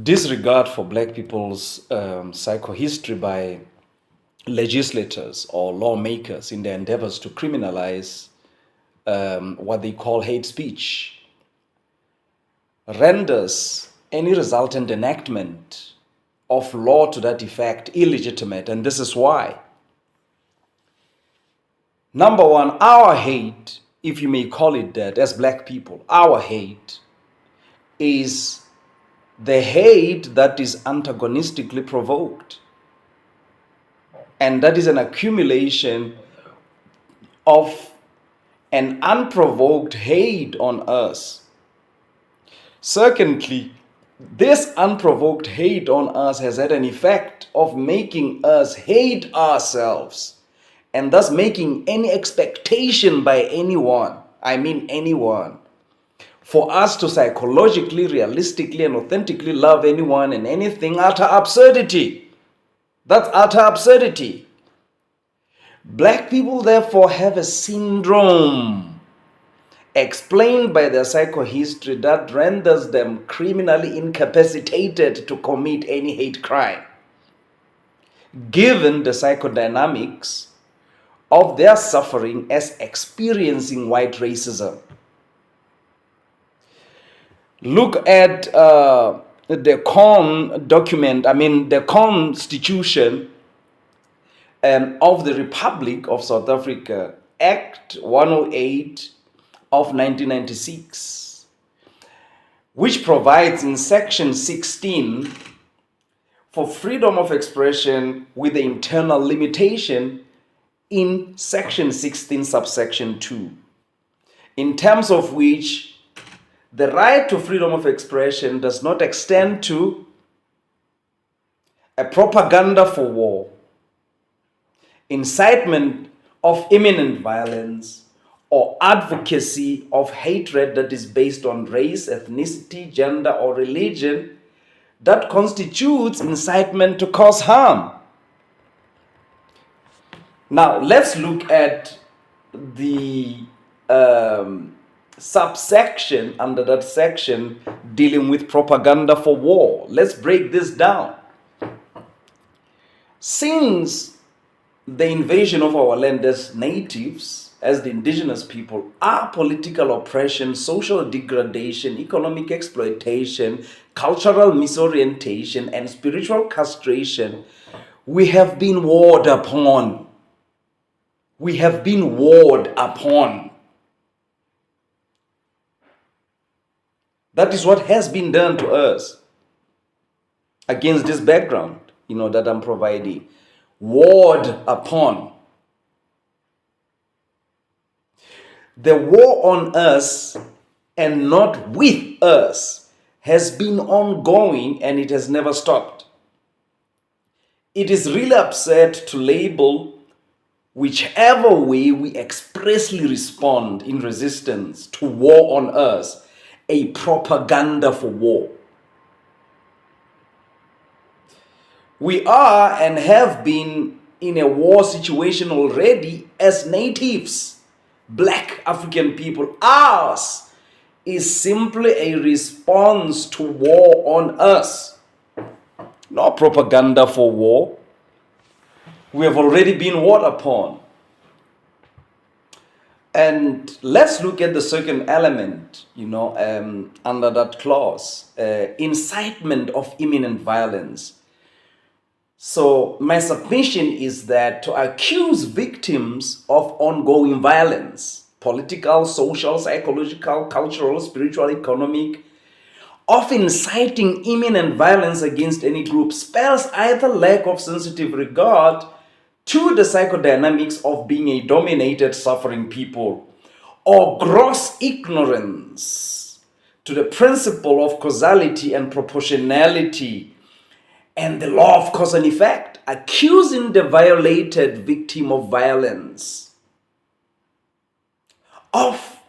disregard for black people's psychohistory by legislators or lawmakers in their endeavors to criminalize what they call hate speech renders any resultant enactment of law to that effect illegitimate. And this is why. Number one, our hate, if you may call it that, as black people, our hate is the hate that is antagonistically provoked. And that is an accumulation of an unprovoked hate on us. Secondly, this unprovoked hate on us has had an effect of making us hate ourselves, and thus making any expectation by anyone, I mean anyone, for us to psychologically, realistically, and authentically love anyone and anything utter absurdity. That's utter absurdity. Black people, therefore, have a syndrome explained by their psychohistory that renders them criminally incapacitated to commit any hate crime, given the psychodynamics of their suffering as experiencing white racism. Look at the Constitution of the Republic of South Africa, Act 108 of 1996, which provides in Section 16 for freedom of expression with the internal limitation in Section 16, subsection 2, in terms of which the right to freedom of expression does not extend to a propaganda for war, incitement of imminent violence, or advocacy of hatred that is based on race, ethnicity, gender, or religion that constitutes incitement to cause harm. Now, let's look at the subsection under that section dealing with propaganda for war. Let's break this down. Since the invasion of our land as natives, as the indigenous people, our political oppression, social degradation, economic exploitation, cultural misorientation, and spiritual castration, we have been warred upon. We have been warred upon. That is what has been done to us against this background, that I'm providing. Warred upon. The war on us and not with us has been ongoing, and it has never stopped. It is really absurd to label whichever way we expressly respond in resistance to war on us a propaganda for war. We are and have been in a war situation already as natives, black African people. Ours is simply a response to war on us, not propaganda for war. We have already been warred upon. And let's look at the second element, under that clause, incitement of imminent violence. So my submission is that to accuse victims of ongoing violence, political, social, psychological, cultural, spiritual, economic, of inciting imminent violence against any group spells either lack of sensitive regard to the psychodynamics of being a dominated, suffering people, or gross ignorance to the principle of causality and proportionality and the law of cause and effect, accusing the violated victim of violence of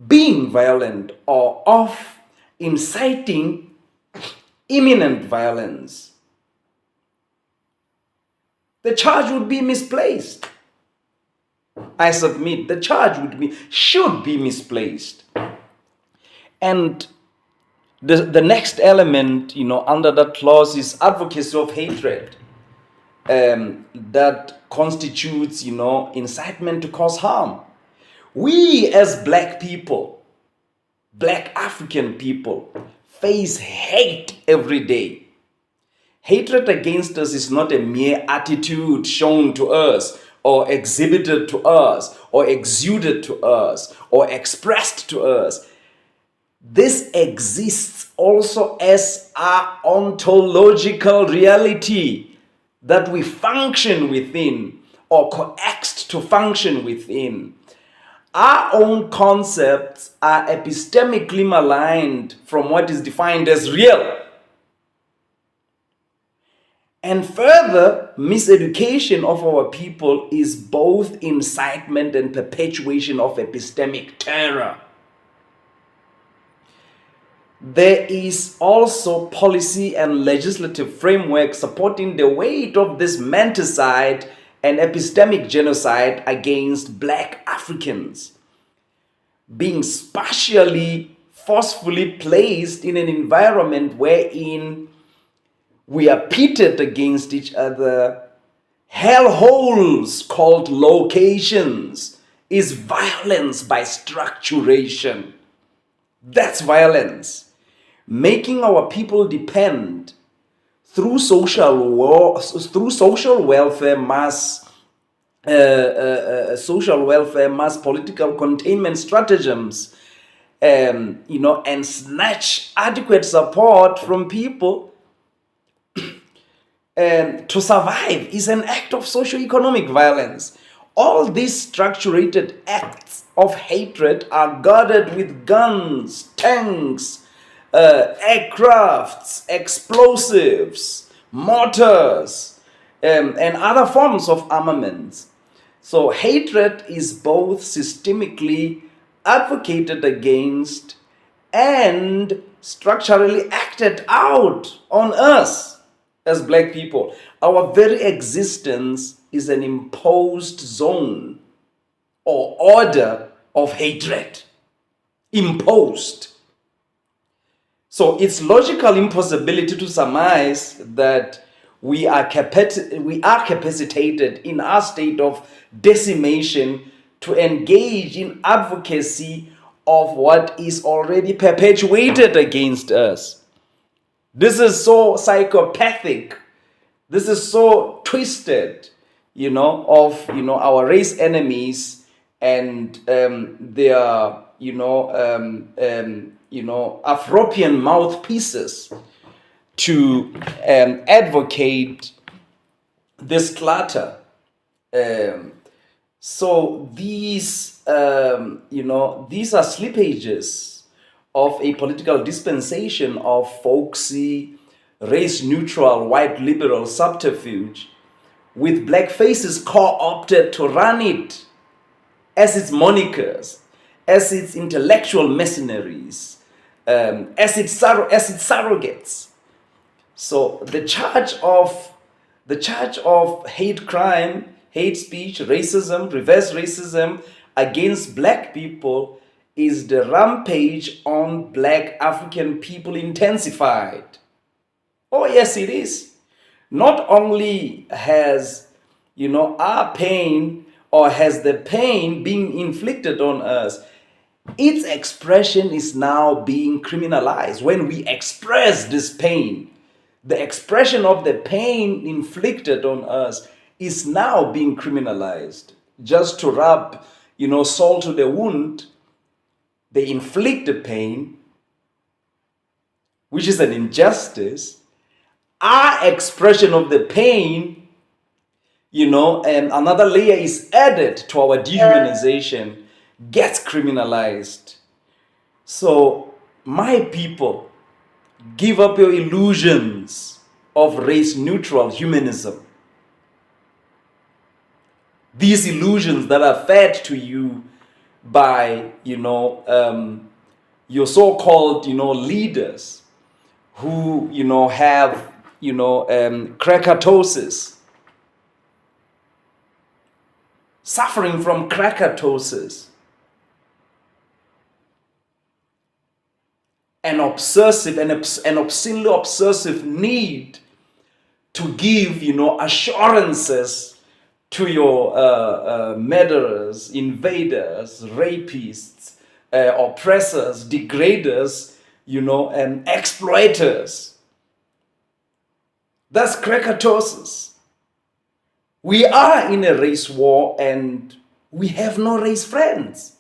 being violent or of inciting imminent violence. The charge would be misplaced. I submit the charge should be misplaced. And The next element, under that clause is advocacy of hatred. That constitutes, incitement to cause harm. We as Black people, Black African people, face hate every day. Hatred against us is not a mere attitude shown to us, or exhibited to us, or exuded to us, or expressed to us. This exists also as our ontological reality that we function within, or coaxed to function within. Our own concepts are epistemically maligned from what is defined as real. And further, miseducation of our people is both incitement and perpetuation of epistemic terror. There is also policy and legislative framework supporting the weight of this menticide and epistemic genocide against Black Africans, being spatially, forcefully placed in an environment wherein we are pitted against each other. Hellholes called locations is violence by structuration. That's violence. Making our people depend through social welfare, mass political containment stratagems, and snatch adequate support from people to survive is an act of socio-economic violence. All these structured acts of hatred are guarded with guns, tanks, aircrafts, explosives, mortars, and other forms of armaments. So hatred is both systemically advocated against and structurally acted out on us as Black people. Our very existence is an imposed zone or order of hatred. Imposed. So it's logical impossibility to surmise that we are capacitated in our state of decimation to engage in advocacy of what is already perpetuated against us. This is so psychopathic. This is so twisted, of our race enemies and their Afropian mouthpieces to advocate this clutter. So these these are slippages of a political dispensation of folksy, race-neutral, white liberal subterfuge, with Black faces co-opted to run it as its monikers, as its intellectual mercenaries, as its surrogates. So the charge of hate crime, hate speech, racism, reverse racism against Black people is the rampage on Black African people intensified. Oh yes, it is. Not only has our pain, or has the pain being inflicted on us, its expression is now being criminalized. When we express this pain, the expression of the pain inflicted on us is now being criminalized. Just to rub, salt to the wound, they inflict the pain, which is an injustice. Our expression of the pain, and another layer is added to our dehumanization, gets criminalized. So, my people, give up your illusions of race-neutral humanism. These illusions that are fed to you by, your so-called, leaders who, have, krakatosis, suffering from krakatosis. an obsessive, an obscenely obsessive need to give, assurances to your murderers, invaders, rapists, oppressors, degraders, and exploiters. That's krakatosis. We are in a race war and we have no race friends.